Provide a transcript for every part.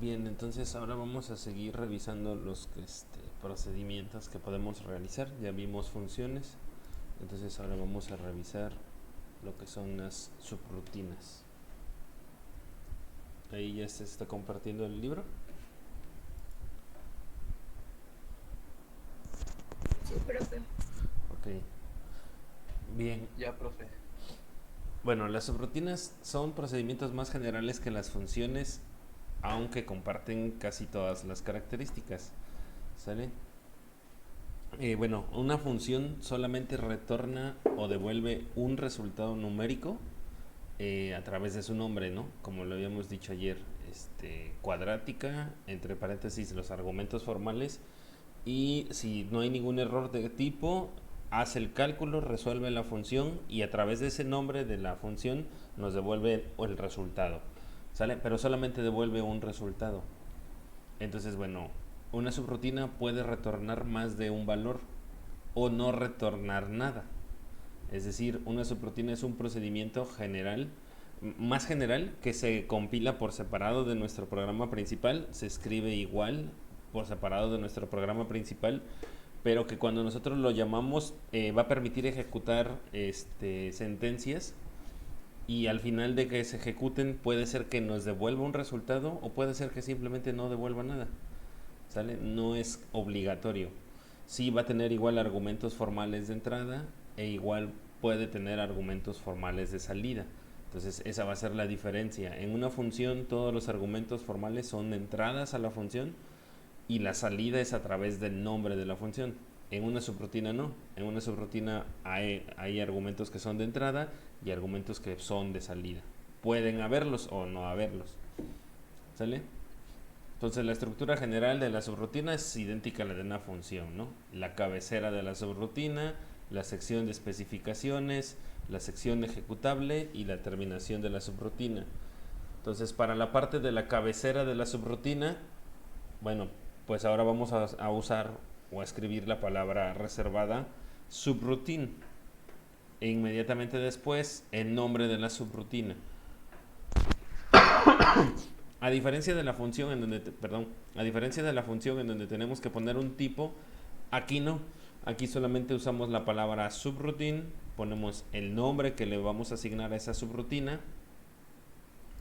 Bien, entonces ahora vamos a seguir revisando los procedimientos que podemos realizar. Ya vimos funciones, entonces ahora vamos a revisar lo que son las subrutinas. Ahí ya se está compartiendo el libro. Sí, profe. Ok, bien. Ya, profe. Bueno, las subrutinas son procedimientos más generales que las funciones, aunque comparten casi todas las características. ¿Sale? Bueno, una función solamente retorna o devuelve un resultado numérico a través de su nombre, ¿no? Como lo habíamos dicho ayer, cuadrática, entre paréntesis los argumentos formales, y si no hay ningún error de tipo, hace el cálculo, resuelve la función y a través de ese nombre de la función nos devuelve el resultado, ¿sale? Pero solamente devuelve un resultado. Entonces, bueno, una subrutina puede retornar más de un valor o no retornar nada. Es decir, una subrutina es un procedimiento general, más general, que se compila por separado de nuestro programa principal, se escribe igual por separado de nuestro programa principal, pero que cuando nosotros lo llamamos va a permitir ejecutar sentencias, y al final de que se ejecuten puede ser que nos devuelva un resultado o puede ser que simplemente no devuelva nada. ¿Sale? No es obligatorio. Sí va a tener igual argumentos formales de entrada e igual puede tener argumentos formales de salida. Entonces esa va a ser la diferencia. En una función todos los argumentos formales son entradas a la función y la salida es a través del nombre de la función. En una subrutina no. En una subrutina hay argumentos que son de entrada y argumentos que son de salida. Pueden haberlos o no haberlos. ¿Sale? Entonces la estructura general de la subrutina es idéntica a la de una función, ¿no? La cabecera de la subrutina, la sección de especificaciones, la sección ejecutable y la terminación de la subrutina. Entonces para la parte de la cabecera de la subrutina, bueno, pues ahora vamos a usar o a escribir la palabra reservada subroutine e inmediatamente después el nombre de la subrutina. A diferencia de la función en donde, a diferencia de la función en donde tenemos que poner un tipo, aquí no. Aquí solamente usamos la palabra subroutine, ponemos el nombre que le vamos a asignar a esa subrutina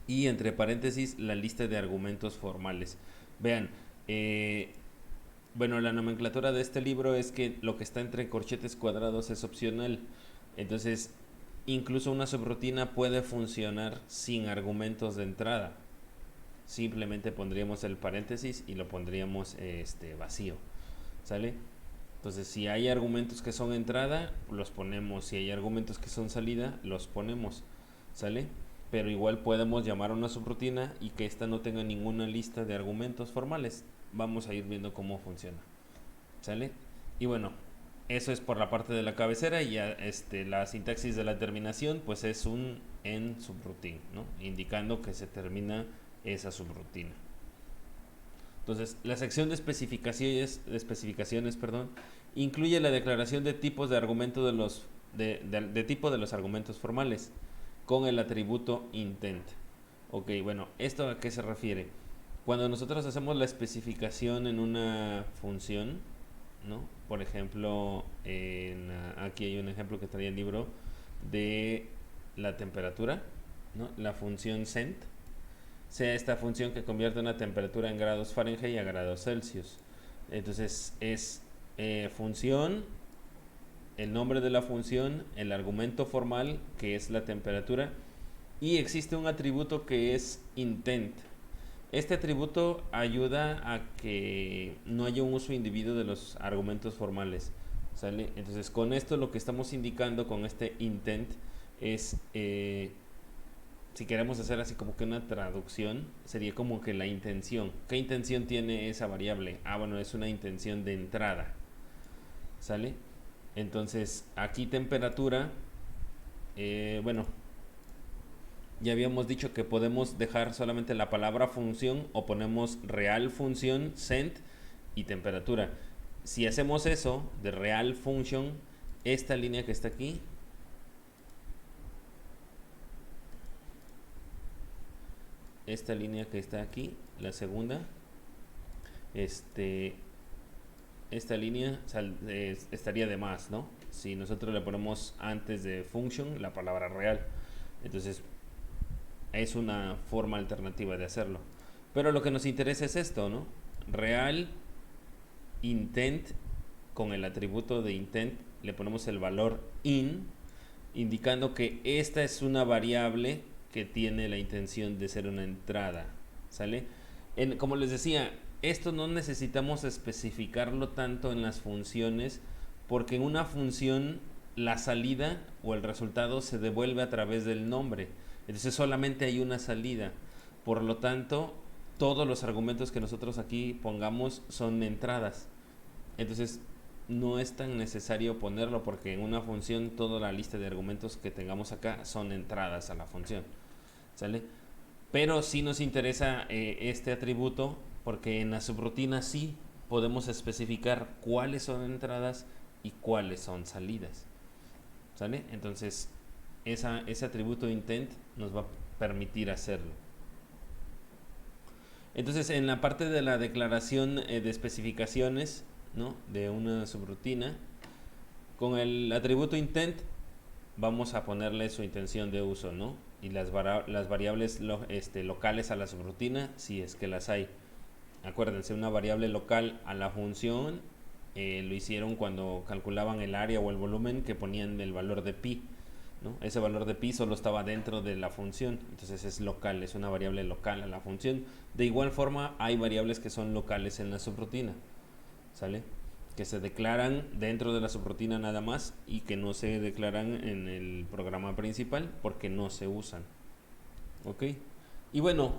y entre paréntesis la lista de argumentos formales. Vean, bueno, la nomenclatura de este libro es que lo que está entre corchetes cuadrados es opcional. Entonces, incluso una subrutina puede funcionar sin argumentos de entrada. Simplemente pondríamos el paréntesis y lo pondríamos vacío. ¿Sale? Entonces, si hay argumentos que son entrada, los ponemos. Si hay argumentos que son salida, los ponemos. ¿Sale? Pero igual podemos llamar a una subrutina y que ésta no tenga ninguna lista de argumentos formales. Vamos a ir viendo cómo funciona. ¿Sale? Y bueno, eso es por la parte de la cabecera y ya, la sintaxis de la terminación pues es un en subroutine, ¿no? Indicando que se termina esa subrutina. Entonces, la sección de especificaciones, incluye la declaración de tipos de argumento de tipo de los argumentos formales con el atributo intent. Ok, bueno, ¿esto a qué se refiere? Cuando nosotros hacemos la especificación en una función, ¿no? Por ejemplo, aquí hay un ejemplo que traía el libro de la temperatura, ¿no? La función cent, sea esta función que convierte una temperatura en grados Fahrenheit a grados Celsius. Entonces es función, el nombre de la función, el argumento formal que es la temperatura y existe un atributo que es intent. Este atributo ayuda a que no haya un uso indebido de los argumentos formales. ¿Sale? Entonces con esto lo que estamos indicando con este intent es si queremos hacer así como que una traducción, sería como que la intención. ¿Qué intención tiene esa variable? Ah, bueno, es una intención de entrada. ¿Sale? Entonces, aquí temperatura, bueno, ya habíamos dicho que podemos dejar solamente la palabra función o ponemos real función, cent y temperatura. Si hacemos eso de real function, esta línea que está aquí esta línea que está aquí, la segunda, esta línea estaría de más, ¿no? Si nosotros le ponemos antes de function la palabra real. Entonces, es una forma alternativa de hacerlo. Pero lo que nos interesa es esto, ¿no? Real intent, con el atributo de intent le ponemos el valor in, indicando que esta es una variable que tiene la intención de ser una entrada, ¿sale? Como les decía, esto no necesitamos especificarlo tanto en las funciones, porque en una función la salida o el resultado se devuelve a través del nombre. Entonces solamente hay una salida. Por lo tanto, todos los argumentos que nosotros aquí pongamos son entradas. Entonces no es tan necesario ponerlo, porque en una función toda la lista de argumentos que tengamos acá son entradas a la función, ¿sale? Pero sí nos interesa este atributo, porque en la subrutina sí podemos especificar cuáles son entradas y cuáles son salidas, ¿sale? Entonces ese atributo intent nos va a permitir hacerlo. Entonces, en la parte de la declaración de especificaciones, ¿no?, de una subrutina, con el atributo intent vamos a ponerle su intención de uso, ¿no? Y las variables locales a la subrutina, si es que las hay. Acuérdense, una variable local a la función lo hicieron cuando calculaban el área o el volumen, que ponían el valor de pi, ¿no? Ese valor de pi solo estaba dentro de la función, entonces es local, es una variable local a la función. De igual forma, hay variables que son locales en la subrutina, ¿sale? Que se declaran dentro de la subrutina nada más y que no se declaran en el programa principal porque no se usan, ¿ok? Y bueno,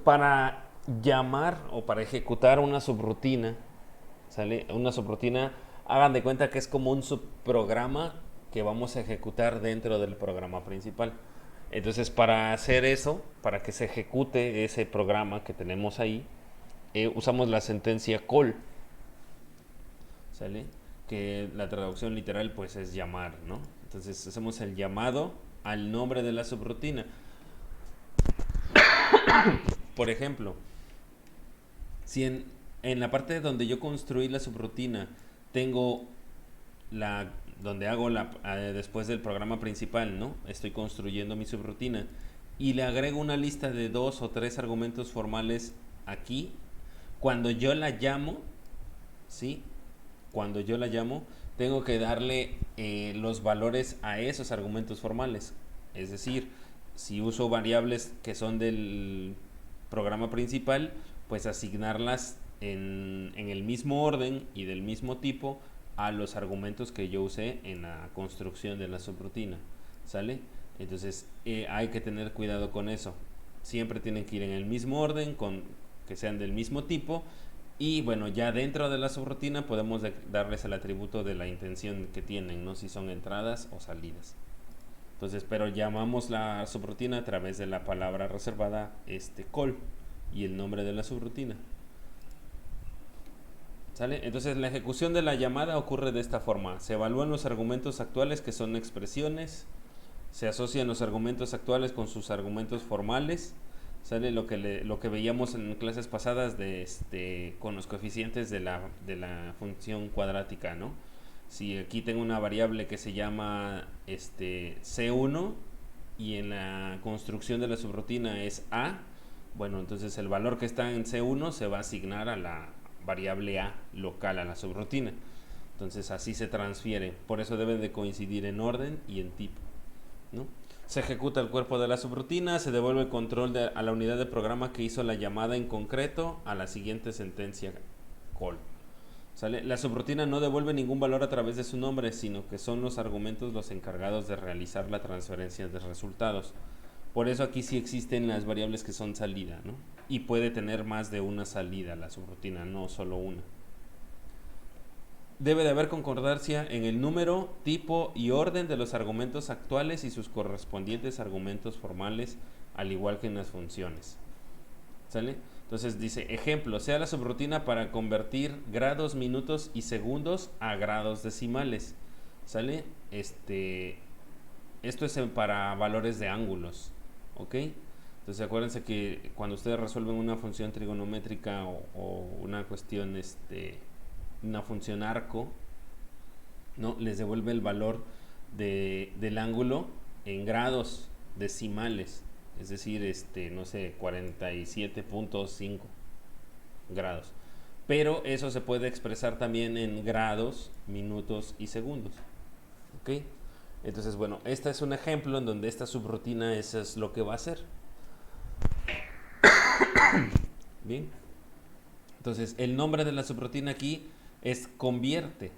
para llamar o para ejecutar una subrutina, ¿sale? Una subrutina, hagan de cuenta que es como un subprograma que vamos a ejecutar dentro del programa principal. Entonces, para hacer eso, para que se ejecute ese programa que tenemos ahí, usamos la sentencia call, ¿sale? Que la traducción literal pues es llamar, ¿no? Entonces hacemos el llamado al nombre de la subrutina. Por ejemplo, si en la parte donde yo construí la subrutina tengo donde hago después del programa principal, ¿no? Estoy construyendo mi subrutina y le agrego una lista de 2 o 3 argumentos formales aquí. Cuando yo la llamo, ¿sí? Cuando yo la llamo, tengo que darle los valores a esos argumentos formales. Es decir, si uso variables que son del programa principal, pues asignarlas en el mismo orden y del mismo tipo a los argumentos que yo usé en la construcción de la subrutina, ¿sale? Entonces hay que tener cuidado con eso. Siempre tienen que ir en el mismo orden, que sean del mismo tipo. Y bueno, ya dentro de la subrutina podemos darles el atributo de la intención que tienen, ¿no? Si son entradas o salidas. Entonces, pero llamamos la subrutina a través de la palabra reservada call y el nombre de la subrutina, ¿sale? Entonces la ejecución de la llamada ocurre de esta forma. Se evalúan los argumentos actuales, que son expresiones. Se asocian los argumentos actuales con sus argumentos formales. Sale lo que veíamos en clases pasadas con los coeficientes de la función cuadrática, ¿no? Si aquí tengo una variable que se llama C1 y en la construcción de la subrutina es A, bueno, entonces el valor que está en C1 se va a asignar a la variable A local a la subrutina. Entonces así se transfiere. Por eso deben de coincidir en orden y en tipo, ¿no? Se ejecuta el cuerpo de la subrutina, se devuelve el control a la unidad de programa que hizo la llamada en concreto a la siguiente sentencia call, ¿sale? La subrutina no devuelve ningún valor a través de su nombre, sino que son los argumentos los encargados de realizar la transferencia de resultados. Por eso aquí sí existen las variables que son salida, ¿no? Y puede tener más de una salida la subrutina, no solo una. Debe de haber concordancia en el número, tipo y orden de los argumentos actuales y sus correspondientes argumentos formales, al igual que en las funciones, ¿sale? Entonces dice, ejemplo, sea la subrutina para convertir grados, minutos y segundos a grados decimales, ¿sale? Esto es para valores de ángulos, ¿ok? Entonces acuérdense que cuando ustedes resuelven una función trigonométrica o una cuestión, una función arco, ¿no? Les devuelve el valor del ángulo en grados decimales, es decir, no sé, 47.5 grados. Pero eso se puede expresar también en grados, minutos y segundos. ¿Ok? Entonces, bueno, este es un ejemplo en donde esta subrutina eso es lo que va a hacer. Bien. Entonces, el nombre de la subrutina aquí es convierte.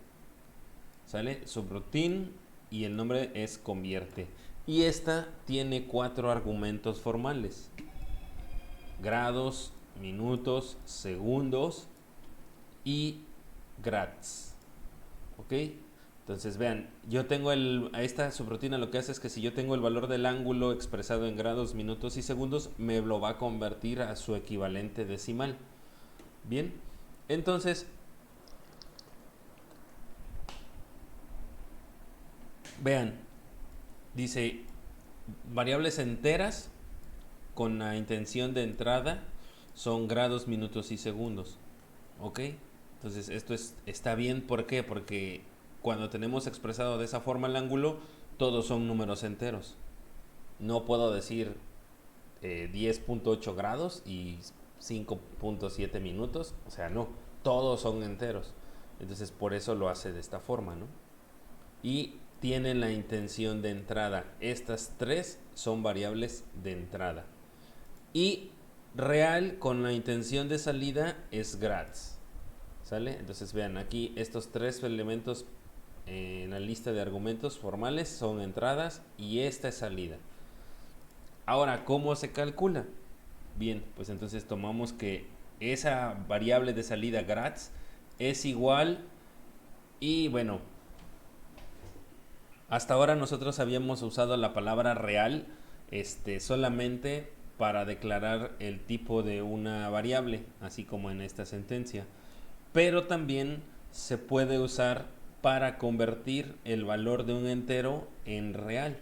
¿Sale? Subroutine y el nombre es convierte. Y esta tiene 4 argumentos formales: grados, minutos, segundos y grads. ¿Ok? Entonces vean, yo tengo esta subrutina lo que hace es que si yo tengo el valor del ángulo expresado en grados, minutos y segundos, me lo va a convertir a su equivalente decimal. Bien, entonces vean, dice variables enteras con la intención de entrada son grados, minutos y segundos. ¿Ok? Entonces esto está bien. ¿Por qué? Porque cuando tenemos expresado de esa forma el ángulo, todos son números enteros. No puedo decir 10.8 grados y 5.7 minutos. O sea, no. Todos son enteros. Entonces por eso lo hace de esta forma, ¿no? Y tienen la intención de entrada. Estas 3 son variables de entrada. Y real con la intención de salida es grads. ¿Sale? Entonces vean aquí estos 3 elementos en la lista de argumentos formales son entradas y esta es salida. Ahora, ¿cómo se calcula? Bien, pues entonces tomamos que esa variable de salida grads es igual, y bueno, hasta ahora nosotros habíamos usado la palabra real solamente para declarar el tipo de una variable, así como en esta sentencia. Pero también se puede usar para convertir el valor de un entero en real.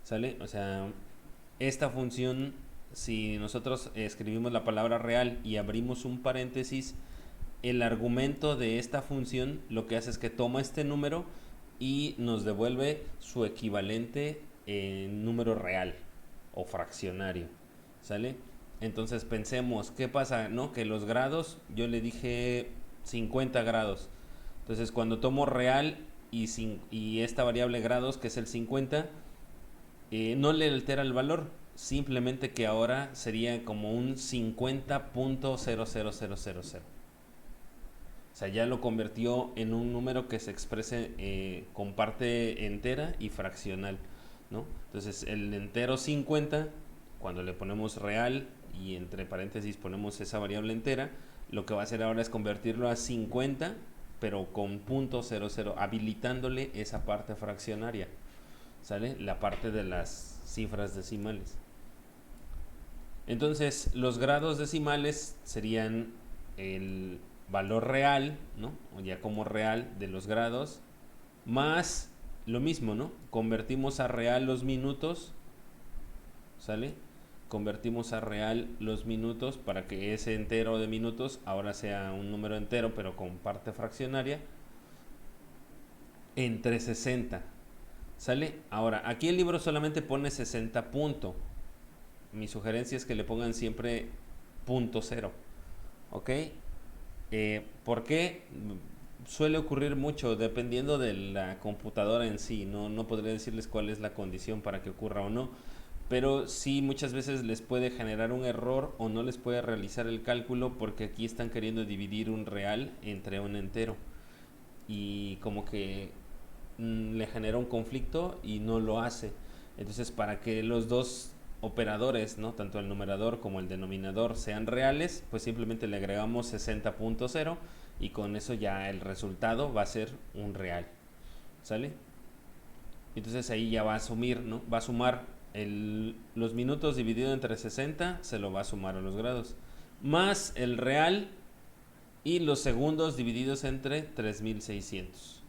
¿Sale? O sea, esta función, si nosotros escribimos la palabra real y abrimos un paréntesis, el argumento de esta función lo que hace es que toma este número y nos devuelve su equivalente en número real o fraccionario. ¿Sale? Entonces pensemos, ¿qué pasa? ¿No? Que los grados, yo le dije 50 grados. Entonces cuando tomo real y esta variable grados, que es el 50, no le altera el valor. Simplemente que ahora sería como un 50.00000. O sea, ya lo convirtió en un número que se exprese con parte entera y fraccional, ¿no? Entonces el entero 50, cuando le ponemos real y entre paréntesis ponemos esa variable entera, lo que va a hacer ahora es convertirlo a 50, pero con .00, habilitándole esa parte fraccionaria, ¿sale? La parte de las cifras decimales. Entonces los grados decimales serían el valor real, ¿no? O ya como real de los grados, más lo mismo, ¿no? Convertimos a real los minutos, ¿sale? Convertimos a real los minutos para que ese entero de minutos ahora sea un número entero, pero con parte fraccionaria, entre 60, ¿sale? Ahora, aquí el libro solamente pone 60 punto. Mi sugerencia es que le pongan siempre .0, ¿ok? ¿Por qué? Suele ocurrir mucho dependiendo de la computadora en sí. No podría decirles cuál es la condición para que ocurra o no, pero sí muchas veces les puede generar un error o no les puede realizar el cálculo porque aquí están queriendo dividir un real entre un entero y como que le genera un conflicto y no lo hace. Entonces, para que los dos operadores, ¿no? Tanto el numerador como el denominador sean reales, pues simplemente le agregamos 60.0 y con eso ya el resultado va a ser un real, ¿sale? Entonces ahí ya va a asumir, ¿no? Va a sumar los minutos dividido entre 60, se lo va a sumar a los grados, más el real y los segundos divididos entre 3600,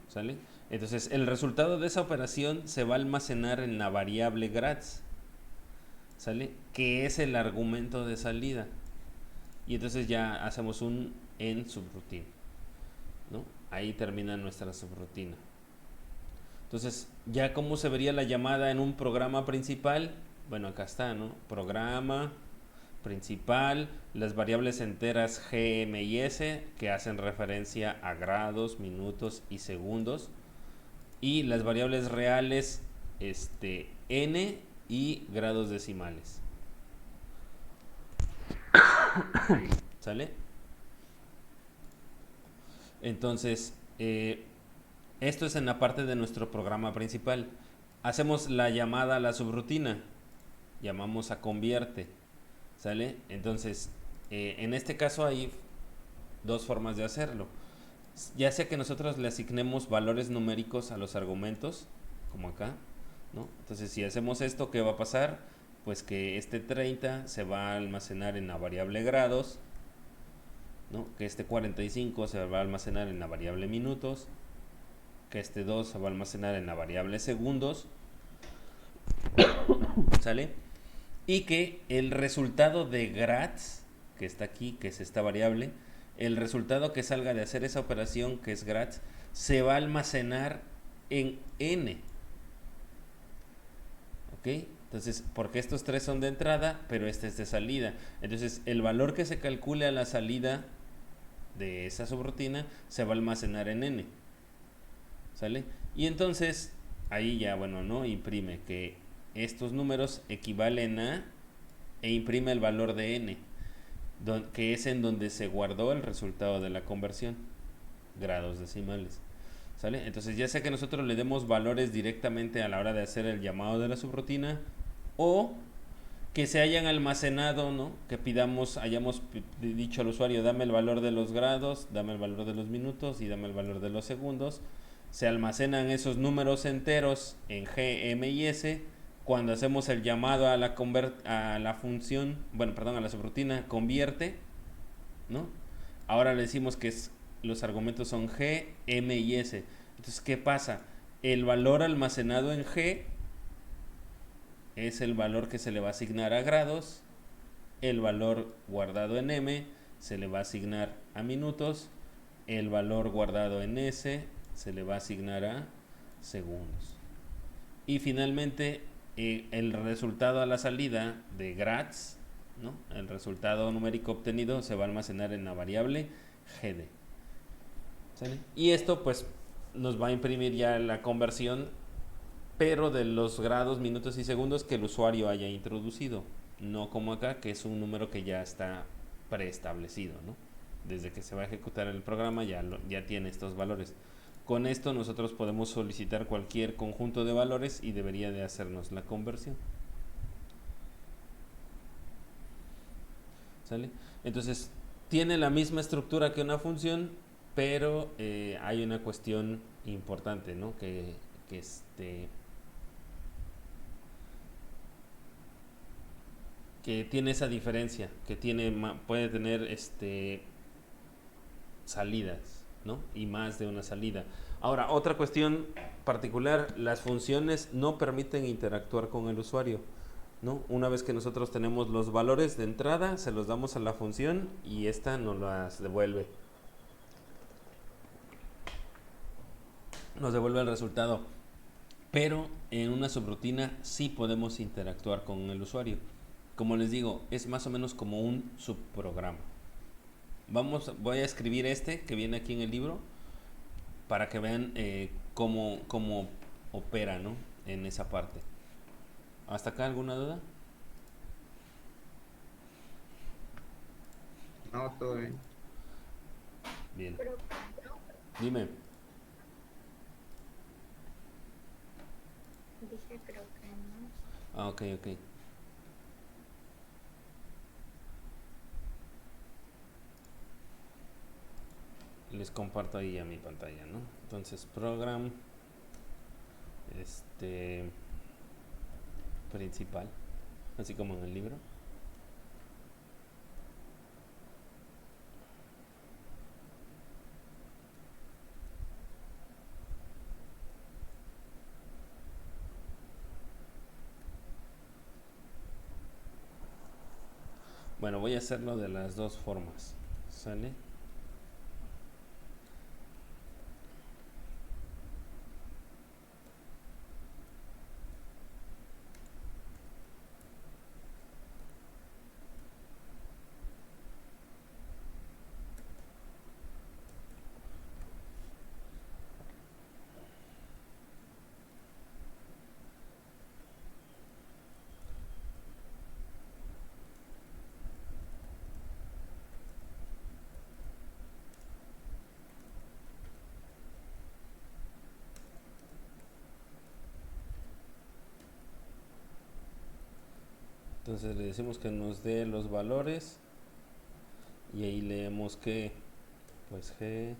¿sale? Entonces el resultado de esa operación se va a almacenar en la variable grads. ¿sale? Que es el argumento de salida. Y entonces ya hacemos un en subrutina, ¿no? Ahí termina nuestra subrutina. Entonces, ya cómo se vería la llamada en un programa principal. Bueno, acá está, ¿no? Programa principal, las variables enteras G, M y S que hacen referencia a grados, minutos y segundos. Y las variables reales N y grados decimales. ¿Sale? Entonces, esto es en la parte de nuestro programa principal. Hacemos la llamada a la subrutina. Llamamos a convierte. ¿Sale? Entonces, en este caso hay dos formas de hacerlo. Ya sea que nosotros le asignemos valores numéricos a los argumentos, como acá, ¿no? Entonces, si hacemos esto, ¿qué va a pasar? Pues que este 30 se va a almacenar en la variable grados, ¿no? Que este 45 se va a almacenar en la variable minutos, que este 2 se va a almacenar en la variable segundos, ¿sale? Y que el resultado de grads, que está aquí, que es esta variable, el resultado que salga de hacer esa operación, que es grads, se va a almacenar en n. ¿Ok? Entonces, porque estos tres son de entrada, pero este es de salida. Entonces, el valor que se calcule a la salida de esa subrutina se va a almacenar en n. ¿Sale? Y entonces, ahí ya, bueno, ¿no? Imprime que estos números equivalen a, e imprime el valor de n, que es en donde se guardó el resultado de la conversión, grados decimales. ¿Sale? Entonces ya sea que nosotros le demos valores directamente a la hora de hacer el llamado de la subrutina, o que se hayan almacenado, ¿no? Que hayamos dicho al usuario, dame el valor de los grados, dame el valor de los minutos y dame el valor de los segundos. Se almacenan esos números enteros en G, M y S. Cuando hacemos el llamado a la función, bueno, perdón, a la subrutina, convierte, ¿no? Ahora le decimos que los argumentos son G, M y S. Entonces, ¿qué pasa? El valor almacenado en G es el valor que se le va a asignar a grados, el valor guardado en M se le va a asignar a minutos, el valor guardado en S se le va a asignar a segundos. Y finalmente, el resultado a la salida de grads, ¿no? El resultado numérico obtenido se va a almacenar en la variable GD. ¿Sale? Y esto pues nos va a imprimir ya la conversión, pero de los grados, minutos y segundos que el usuario haya introducido, no como acá, que es un número que ya está preestablecido, ¿no? Desde que se va a ejecutar el programa ya tiene estos valores. Con esto nosotros podemos solicitar cualquier conjunto de valores y debería de hacernos la conversión. ¿Sale? Entonces, tiene la misma estructura que una función, pero hay una cuestión importante, ¿no? Que tiene esa diferencia, que puede tener salidas, ¿no? Y más de una salida. Ahora, otra cuestión particular, las funciones no permiten interactuar con el usuario, ¿no? Una vez que nosotros tenemos los valores de entrada, se los damos a la función y esta nos las devuelve. Nos devuelve el resultado. Pero en una subrutina sí podemos interactuar con el usuario. Como les digo, es más o menos como un subprograma. Voy a escribir que viene aquí en el libro para que vean cómo opera, ¿no? En esa parte. ¿Hasta acá alguna duda? No, todo bien. Bien. Dime. Dije creo que no. Ah, ok, ok. Les comparto ahí a mi pantalla, ¿no? Entonces, program principal, así como en el libro. Bueno, voy a hacerlo de las dos formas. ¿Sale? Entonces le decimos que nos dé los valores y ahí leemos que pues G,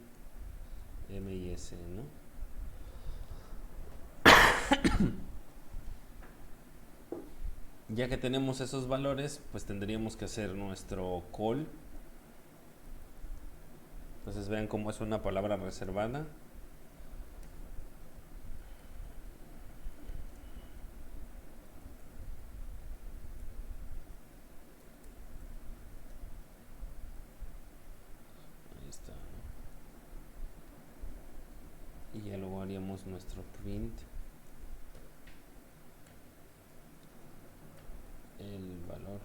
M y S, ¿no? Ya que tenemos esos valores, pues tendríamos que hacer nuestro call. Entonces vean cómo es una palabra reservada. Ahí está, ¿no? Y ya luego haríamos nuestro print. El valor.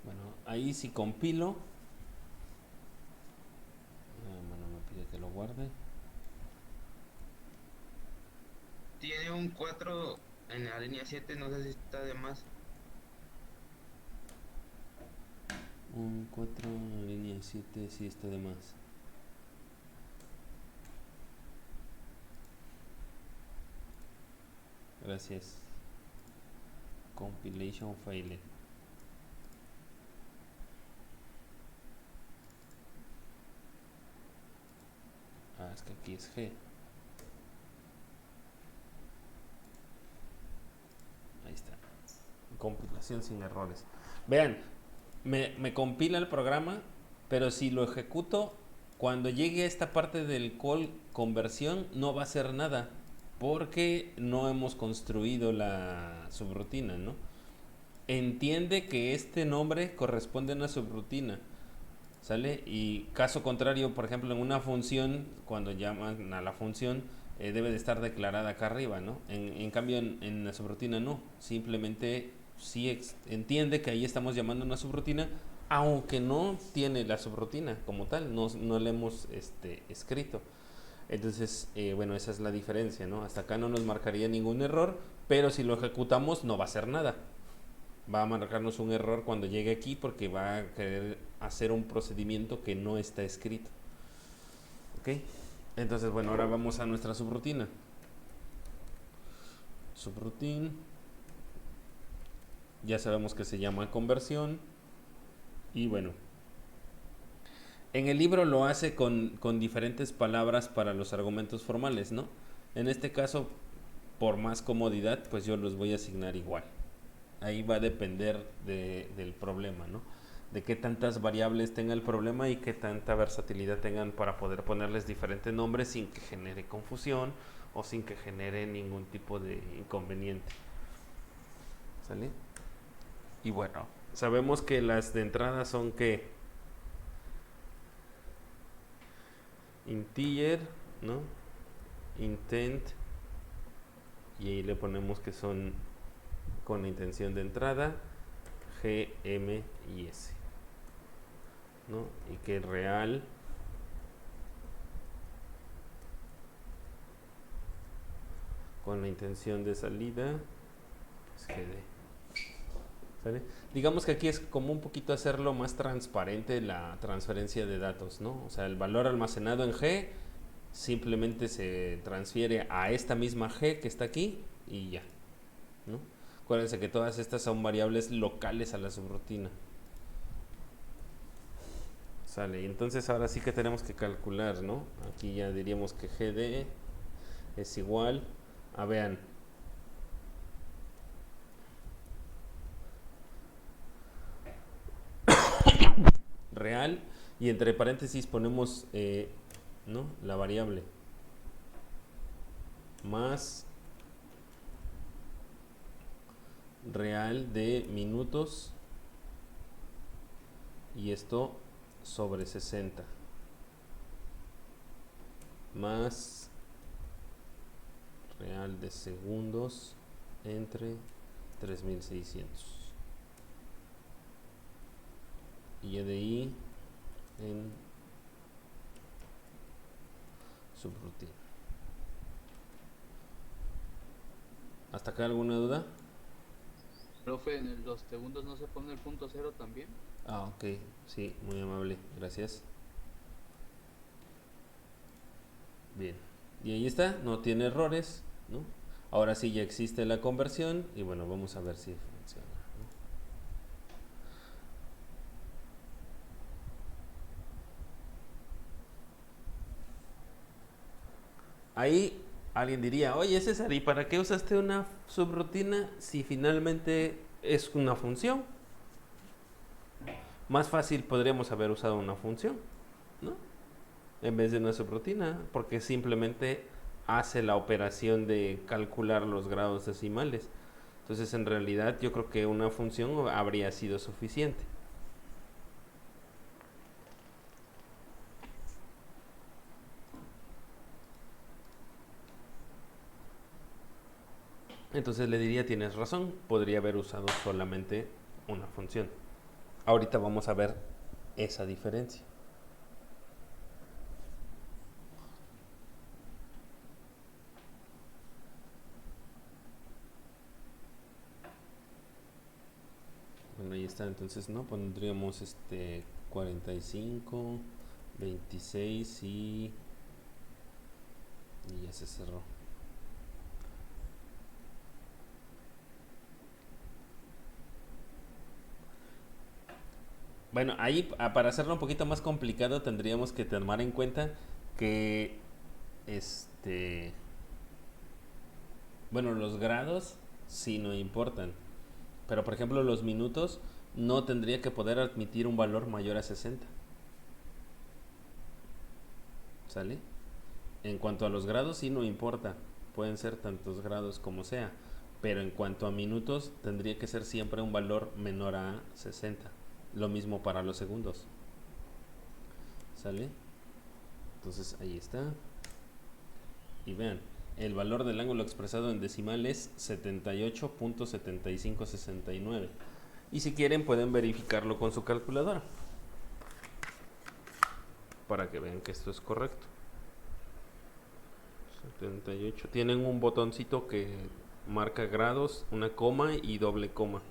Bueno, ahí si compilo, bueno, me pide que lo guarde. Tiene un 4 en la línea 7, no sé si está de más. Un 4 línea 7 sí está de más. Gracias. Compilation failed. Ah, es que aquí es G. Ahí está. Compilación sin errores. Vean, me compila el programa, pero si lo ejecuto, cuando llegue a esta parte del call conversión, no va a hacer nada, porque no hemos construido la subrutina, ¿no? Entiende que este nombre corresponde a una subrutina, ¿sale? Y caso contrario, por ejemplo, en una función, cuando llaman a la función, debe de estar declarada acá arriba, ¿no? En cambio, en la subrutina no. Simplemente sí entiende que ahí estamos llamando una subrutina, aunque no tiene la subrutina como tal, no la hemos escrito. Entonces, bueno, esa es la diferencia, ¿no? Hasta acá no nos marcaría ningún error, pero si lo ejecutamos no va a hacer nada. Va a marcarnos un error cuando llegue aquí porque va a querer hacer un procedimiento que no está escrito. ¿Ok? Entonces, bueno, ahora vamos a nuestra subrutina. Subroutine. Ya sabemos que se llama conversión. Y bueno, en el libro lo hace con diferentes palabras para los argumentos formales, ¿no? En este caso, por más comodidad, pues yo los voy a asignar igual. Ahí va a depender del problema, ¿no? De qué tantas variables tenga el problema y qué tanta versatilidad tengan para poder ponerles diferentes nombres sin que genere confusión o sin que genere ningún tipo de inconveniente. ¿Sale? Y bueno, sabemos que las de entrada son que integer, ¿no? Intent, y ahí le ponemos que son con la intención de entrada G, M y S, ¿no? Y que real con la intención de salida pues GD. ¿Sale? Digamos que aquí es como un poquito hacerlo más transparente la transferencia de datos, ¿no? O sea, el valor almacenado en G simplemente se transfiere a esta misma G que está aquí y ya, ¿no? Acuérdense que todas estas son variables locales a la subrutina. Sale, y entonces ahora sí que tenemos que calcular, ¿no? Aquí ya diríamos que GD es igual a, vean, real, y entre paréntesis ponemos, ¿no? La variable más real de minutos, y esto sobre 60 más real de segundos entre 3600, y de ahí en subrutina. ¿Hasta acá alguna duda? Profe, en los segundos no se pone el punto cero también. Ah, ok, sí, muy amable, gracias. Bien, y ahí está, no tiene errores, ¿no? Ahora sí ya existe la conversión y bueno, vamos a ver si funciona, ¿no? Ahí alguien diría, oye César, ¿y para qué usaste una subrutina si finalmente es una función? Más fácil podríamos haber usado una función, ¿no? En vez de una subrutina, porque simplemente hace la operación de calcular los grados decimales. Entonces, en realidad, yo creo que una función habría sido suficiente. Entonces le diría, tienes razón, podría haber usado solamente una función. Ahorita vamos a ver esa diferencia. Bueno, ahí está, entonces, ¿no? Pondríamos 45, 26 y ya se cerró. Bueno, ahí para hacerlo un poquito más complicado tendríamos que tomar en cuenta que bueno, los grados sí no importan, pero por ejemplo los minutos no tendría que poder admitir un valor mayor a 60. ¿Sale? En cuanto a los grados sí no importa, pueden ser tantos grados como sea, pero en cuanto a minutos tendría que ser siempre un valor menor a 60. Lo mismo para los segundos. ¿Sale? Entonces ahí está. Y vean, el valor del ángulo expresado en decimal es 78.7569. Y si quieren pueden verificarlo con su calculadora para que vean que esto es correcto. 78. Tienen un botoncito que marca grados, una coma y doble coma.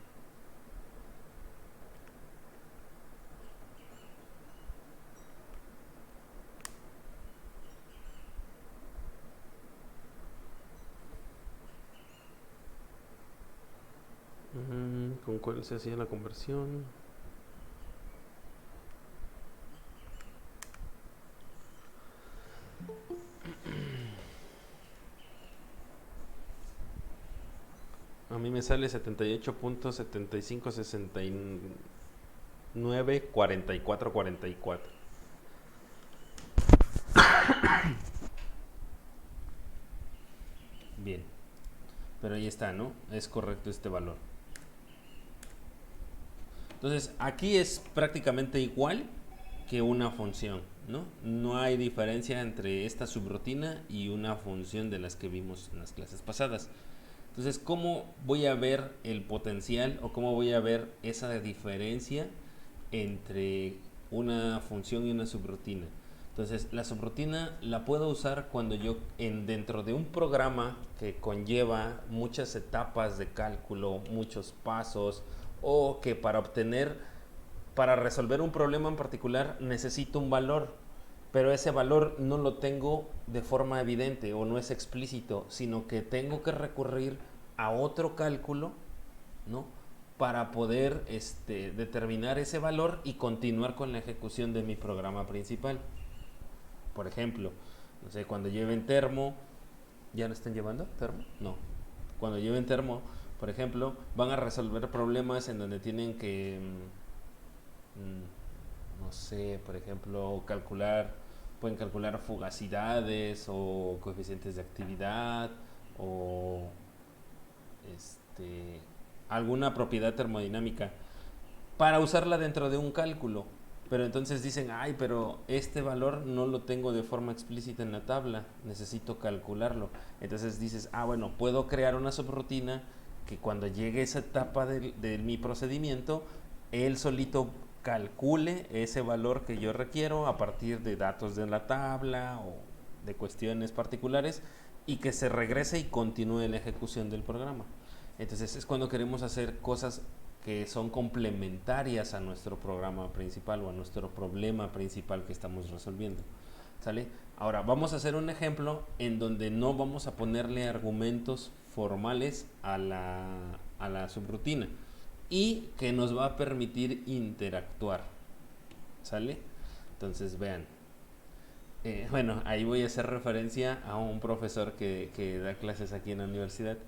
¿Con cuál se hacía la conversión? A mí me sale 78.75694444. Bien, pero ahí está, ¿no? Es correcto este valor. Entonces, aquí es prácticamente igual que una función, ¿no? No hay diferencia entre esta subrutina y una función de las que vimos en las clases pasadas. Entonces, ¿cómo voy a ver el potencial o cómo voy a ver esa diferencia entre una función y una subrutina? Entonces, la subrutina la puedo usar cuando yo dentro de un programa que conlleva muchas etapas de cálculo, muchos pasos, o que para resolver un problema en particular necesito un valor, pero ese valor no lo tengo de forma evidente o no es explícito, sino que tengo que recurrir a otro cálculo, ¿no? para poder determinar ese valor y continuar con la ejecución de mi programa principal. Por ejemplo, no sé, cuando lleven termo, ¿ya no están llevando termo? No. Cuando lleven termo, por ejemplo, van a resolver problemas en donde tienen que, no sé, por ejemplo, pueden calcular fugacidades o coeficientes de actividad o alguna propiedad termodinámica para usarla dentro de un cálculo. Pero entonces dicen, ay, pero este valor no lo tengo de forma explícita en la tabla, necesito calcularlo. Entonces dices, bueno, puedo crear una subrutina que cuando llegue esa etapa de mi procedimiento, él solito calcule ese valor que yo requiero a partir de datos de la tabla o de cuestiones particulares y que se regrese y continúe la ejecución del programa. Entonces es cuando queremos hacer cosas que son complementarias a nuestro programa principal o a nuestro problema principal que estamos resolviendo. ¿Sale? Ahora vamos a hacer un ejemplo en donde no vamos a ponerle argumentos formales a la subrutina y que nos va a permitir interactuar. ¿Sale? Entonces vean. Bueno, ahí voy a hacer referencia a un profesor que da clases aquí en la universidad,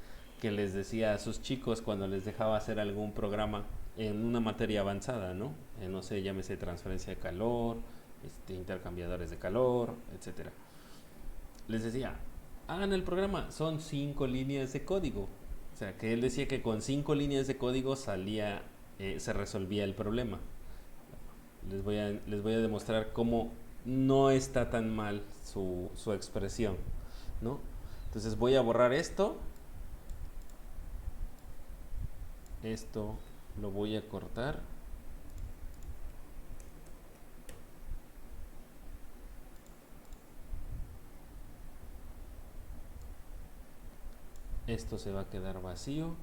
que les decía a sus chicos cuando les dejaba hacer algún programa en una materia avanzada, ¿no? No sé, llámese transferencia de calor, intercambiadores de calor, etcétera. Les decía, hagan el programa, son 5 líneas de código. O sea, que él decía que con 5 líneas de código se resolvía el problema. Les voy a demostrar cómo no está tan mal su expresión, ¿no? Entonces voy a borrar esto lo voy a cortar, esto se va a quedar vacío,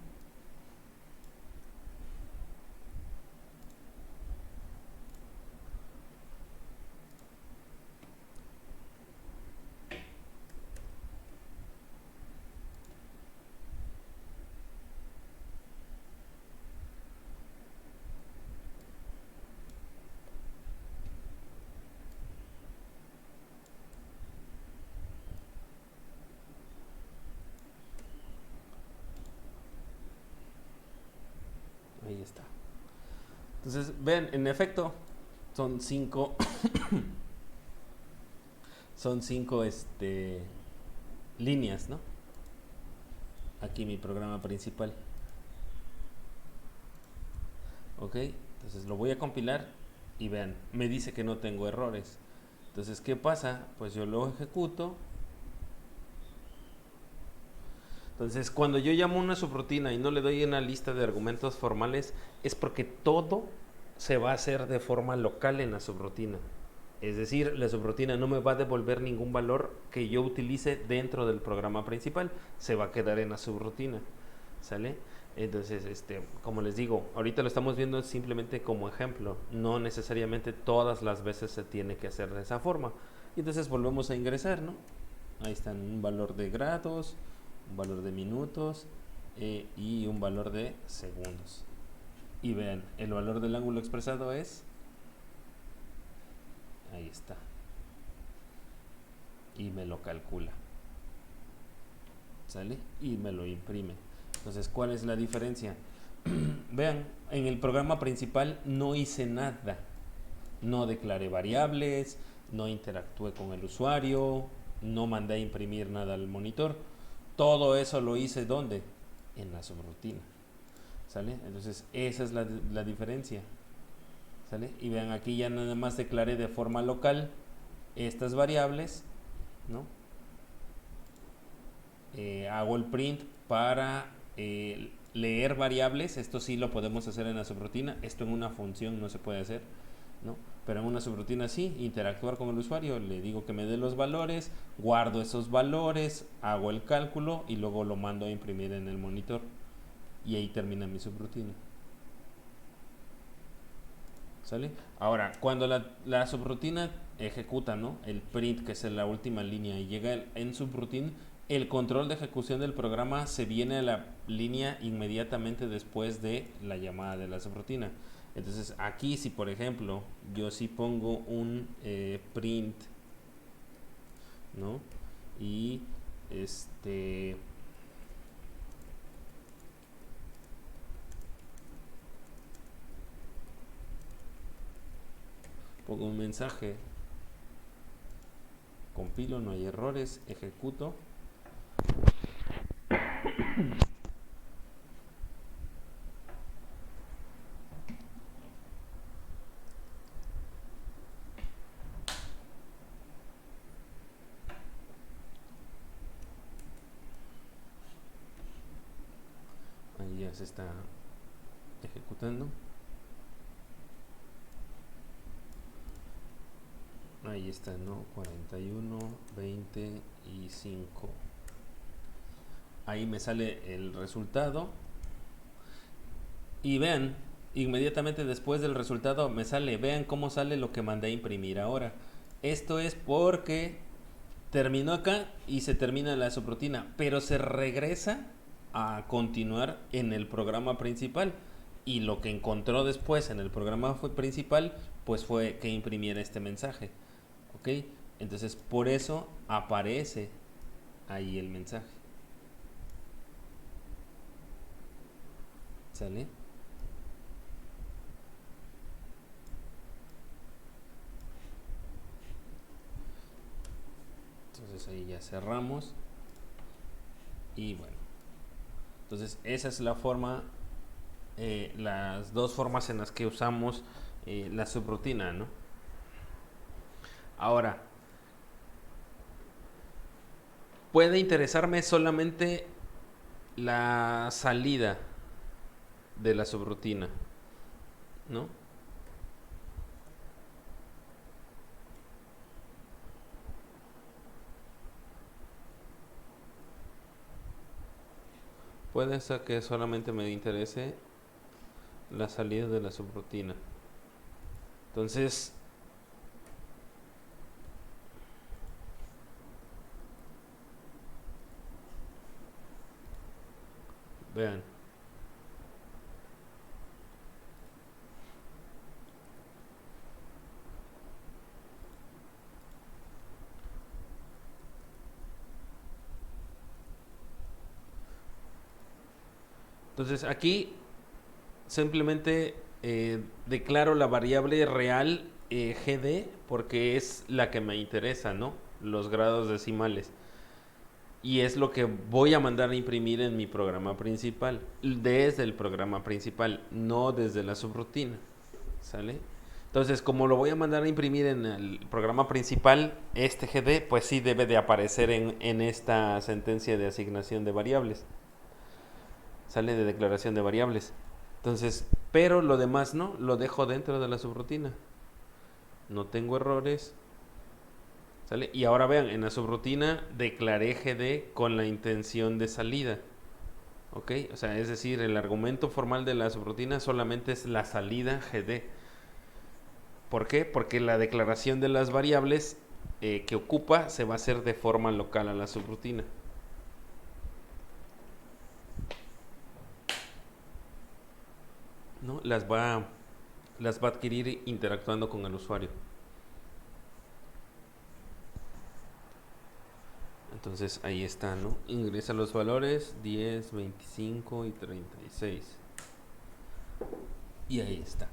ahí está. Entonces vean, en efecto son 5 son 5 líneas, ¿no? Aquí mi programa principal. Ok, entonces lo voy a compilar y vean, me dice que no tengo errores. Entonces, ¿qué pasa? Pues yo lo ejecuto. Entonces, cuando yo llamo una subrutina y no le doy una lista de argumentos formales, es porque todo se va a hacer de forma local en la subrutina. Es decir, la subrutina no me va a devolver ningún valor que yo utilice dentro del programa principal, se va a quedar en la subrutina. ¿Sale? Entonces, como les digo, ahorita lo estamos viendo simplemente como ejemplo, no necesariamente todas las veces se tiene que hacer de esa forma. Y entonces volvemos a ingresar, ¿no? Ahí están un valor de grados, un valor de minutos y un valor de segundos. Y vean, el valor del ángulo expresado es, ahí está, y me lo calcula, ¿sale? Y me lo imprime. Entonces, ¿cuál es la diferencia? Vean, en el programa principal no hice nada, no declaré variables, no interactué con el usuario, no mandé a imprimir nada al monitor. Todo eso lo hice ¿dónde? En la subrutina. ¿Sale? Entonces esa es la diferencia. ¿Sale? Y vean, aquí ya nada más declaré de forma local estas variables, ¿no? Hago el print para leer variables. Esto sí lo podemos hacer en la subrutina. Esto en una función no se puede hacer, ¿no? Pero en una subrutina sí, interactuar con el usuario, le digo que me dé los valores, guardo esos valores, hago el cálculo y luego lo mando a imprimir en el monitor y ahí termina mi subrutina. ¿Sale? Ahora, cuando la subrutina ejecuta, ¿no?, el print, que es la última línea, y llega en subrutina, el control de ejecución del programa se viene a la línea inmediatamente después de la llamada de la subrutina. Entonces aquí si por ejemplo yo sí pongo un print, ¿no? Y pongo un mensaje, compilo, no hay errores, ejecuto. Ahí ya se está ejecutando. Ahí está, ¿no? 41, 25. Ahí me sale el resultado. Y vean, inmediatamente después del resultado me sale, vean cómo sale lo que mandé a imprimir ahora. Esto es porque terminó acá y se termina la subrutina, pero se regresa a continuar en el programa principal. Y lo que encontró después en el programa principal, pues fue que imprimiera este mensaje. ¿Ok? Entonces por eso aparece ahí el mensaje. ¿Sale? Entonces ahí ya cerramos. Y bueno. Entonces esa es la forma, las dos formas en las que usamos la subrutina, ¿no? Ahora, puede interesarme solamente la salida de la subrutina, ¿no? Puede ser que solamente me interese la salida de la subrutina. Entonces, vean. Entonces aquí simplemente declaro la variable real GD porque es la que me interesa, ¿no? Los grados decimales. Y es lo que voy a mandar a imprimir en mi programa principal, desde el programa principal, no desde la subrutina. ¿Sale? Entonces, como lo voy a mandar a imprimir en el programa principal, este GD, pues sí debe de aparecer en esta sentencia de asignación de variables. Sale de declaración de variables. Entonces, pero lo demás no, lo dejo dentro de la subrutina. No tengo errores. ¿Sale? Y ahora vean, en la subrutina declaré GD con la intención de salida. ¿Ok? O sea, es decir, el argumento formal de la subrutina solamente es la salida GD. ¿Por qué? Porque la declaración de las variables que ocupa se va a hacer de forma local a la subrutina. ¿No? Las va a adquirir interactuando con el usuario. Entonces ahí está, ¿no? Ingresa los valores 10, 25 y 36. Y ahí está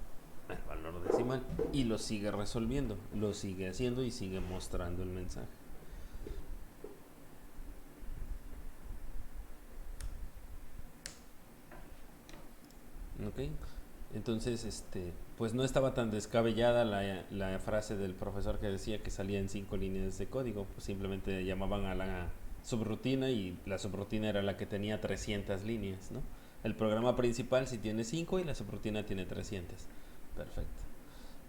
el valor decimal. Y lo sigue resolviendo, lo sigue haciendo y sigue mostrando el mensaje. ¿Ok? Entonces, pues no estaba tan descabellada la frase del profesor que decía que salía en 5 líneas de código. Pues simplemente llamaban a la subrutina y la subrutina era la que tenía 300 líneas, ¿no? El programa principal sí tiene 5 y la subrutina tiene 300. Perfecto.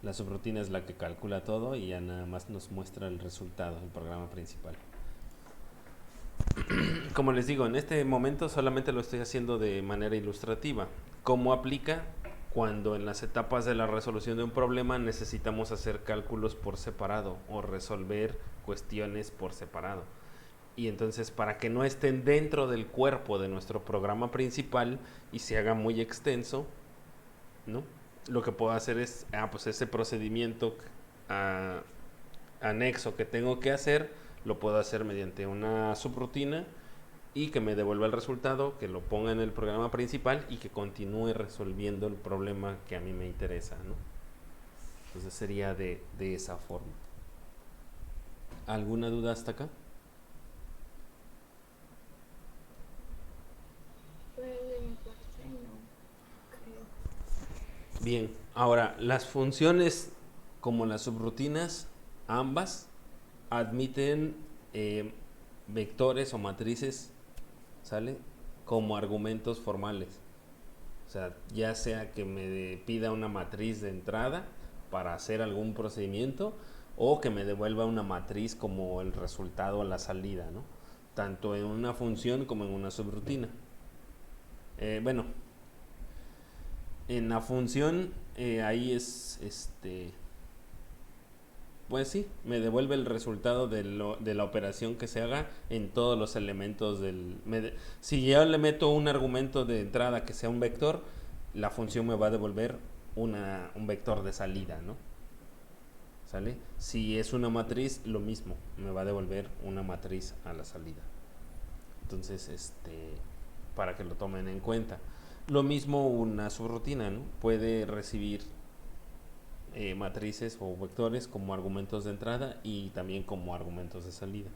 La subrutina es la que calcula todo y ya nada más nos muestra el resultado, el programa principal. Como les digo, en este momento solamente lo estoy haciendo de manera ilustrativa. ¿Cómo aplica? Cuando en las etapas de la resolución de un problema necesitamos hacer cálculos por separado o resolver cuestiones por separado. Y entonces para que no estén dentro del cuerpo de nuestro programa principal y se haga muy extenso, ¿no? Lo que puedo hacer es, pues ese procedimiento ah, anexo que tengo que hacer, lo puedo hacer mediante una subrutina y que me devuelva el resultado, que lo ponga en el programa principal y que continúe resolviendo el problema que a mí me interesa, ¿no? Entonces sería de esa forma. ¿Alguna duda hasta acá? Pues de mi parte no creo. Bien, ahora las funciones como las subrutinas, ambas admiten vectores o matrices, ¿sale? Como argumentos formales. O sea, ya sea que me pida una matriz de entrada para hacer algún procedimiento o que me devuelva una matriz como el resultado a la salida, ¿no? Tanto en una función como en una subrutina. Bueno, en la función ahí es pues sí, me devuelve el resultado de la operación que se haga en todos los elementos si yo le meto un argumento de entrada que sea un vector, la función me va a devolver un vector de salida, ¿no? ¿Sale? Si es una matriz, lo mismo, me va a devolver una matriz a la salida. Entonces, para que lo tomen en cuenta. Lo mismo una subrutina, ¿no? Puede recibir matrices o vectores como argumentos de entrada y también como argumentos de salida.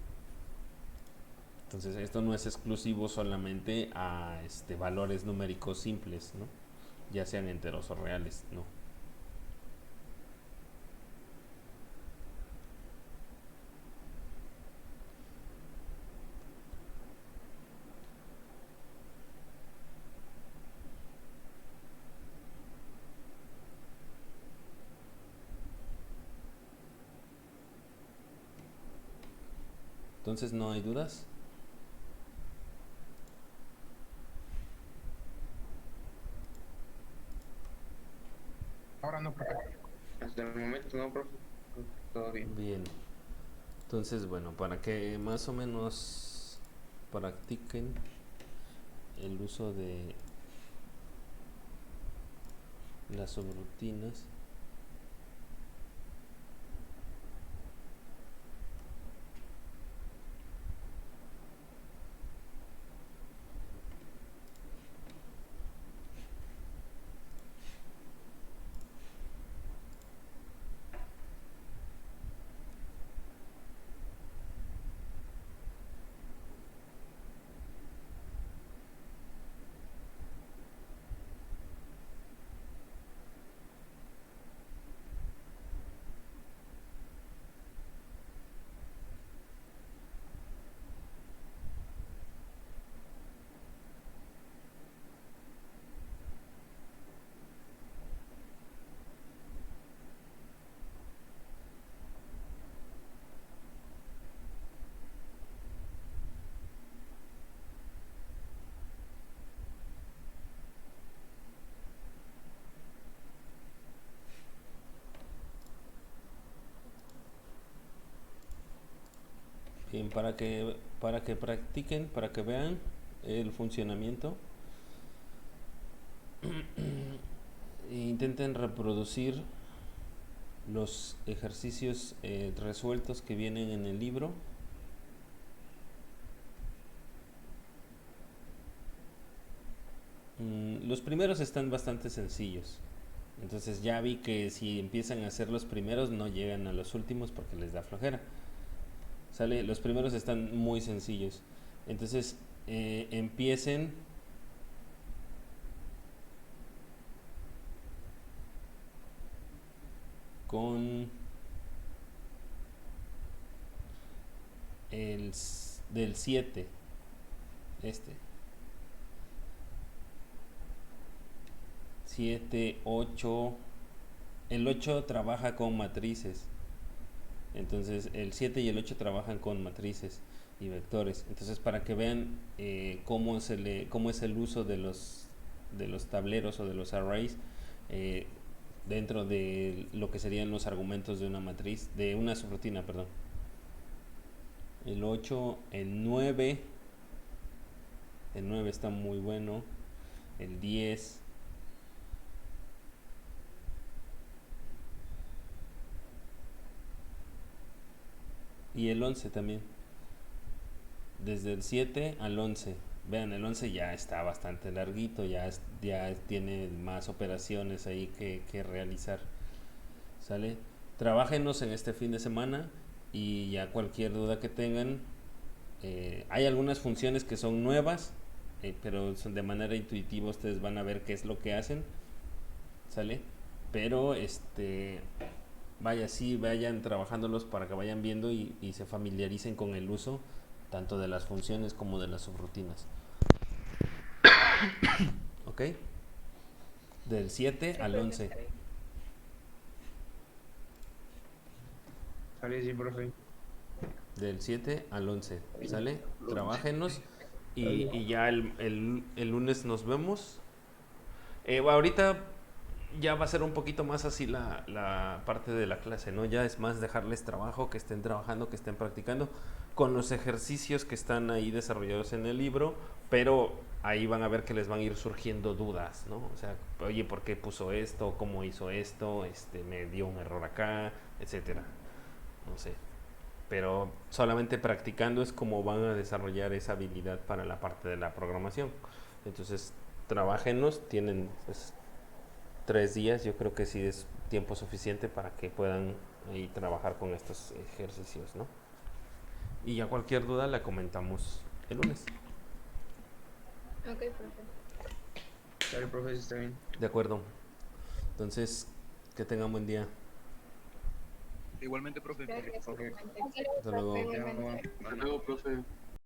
Entonces esto no es exclusivo solamente a valores numéricos simples, ¿no? Ya sean enteros o reales, ¿no? Entonces no hay dudas. Ahora no, profe. Hasta el momento no, profe. Todo bien. Bien. Entonces, bueno, para que más o menos practiquen el uso de las subrutinas. Bien, para que practiquen, para que vean el funcionamiento, intenten reproducir los ejercicios resueltos que vienen en el libro. Los primeros están bastante sencillos. Entonces ya vi que si empiezan a hacer los primeros no llegan a los últimos porque les da flojera. ¿Sale? Los primeros están muy sencillos. Entonces empiecen con del 7. 7, 8. El 8 trabaja con matrices. Entonces el 7 y el 8 trabajan con matrices y vectores. Entonces para que vean cómo es el uso de los tableros o de los arrays dentro de lo que serían los argumentos de una matriz, de una subrutina, perdón. el 8, el 9. El 9 está muy bueno. El 10. Y el 11 también. Desde el 7 al 11. Vean, el 11 ya está bastante larguito, ya tiene más operaciones ahí que realizar. ¿Sale? Trabájenos en este fin de semana y ya cualquier duda que tengan. Hay algunas funciones que son nuevas, pero son de manera intuitiva ustedes van a ver qué es lo que hacen. ¿Sale? Pero vaya, sí, vayan trabajándolos para que vayan viendo y se familiaricen con el uso tanto de las funciones como de las subrutinas. ¿Ok? Del 7 Sí, al profe, 11. está bien. Sale, sí, profe. Del 7 al 11. ¿Sale? Trabájenos y ya el lunes nos vemos. Ahorita ya va a ser un poquito más así la parte de la clase, ¿no? Ya es más dejarles trabajo, que estén trabajando, que estén practicando con los ejercicios que están ahí desarrollados en el libro, pero ahí van a ver que les van a ir surgiendo dudas, ¿no? O sea, oye, ¿por qué puso esto? ¿Cómo hizo esto? Me dio un error acá, etcétera. No sé. Pero solamente practicando es como van a desarrollar esa habilidad para la parte de la programación. Entonces, trabájenos, tienen pues, 3 días, yo creo que sí es tiempo suficiente para que puedan ahí trabajar con estos ejercicios, ¿no? Y ya cualquier duda la comentamos el lunes. Ok, profe. Sale, profe, sí, está bien. De acuerdo. Entonces, que tengan buen día. Igualmente, profe. Gracias, Ok. igualmente. Hasta luego. Igualmente. Hasta luego, profe.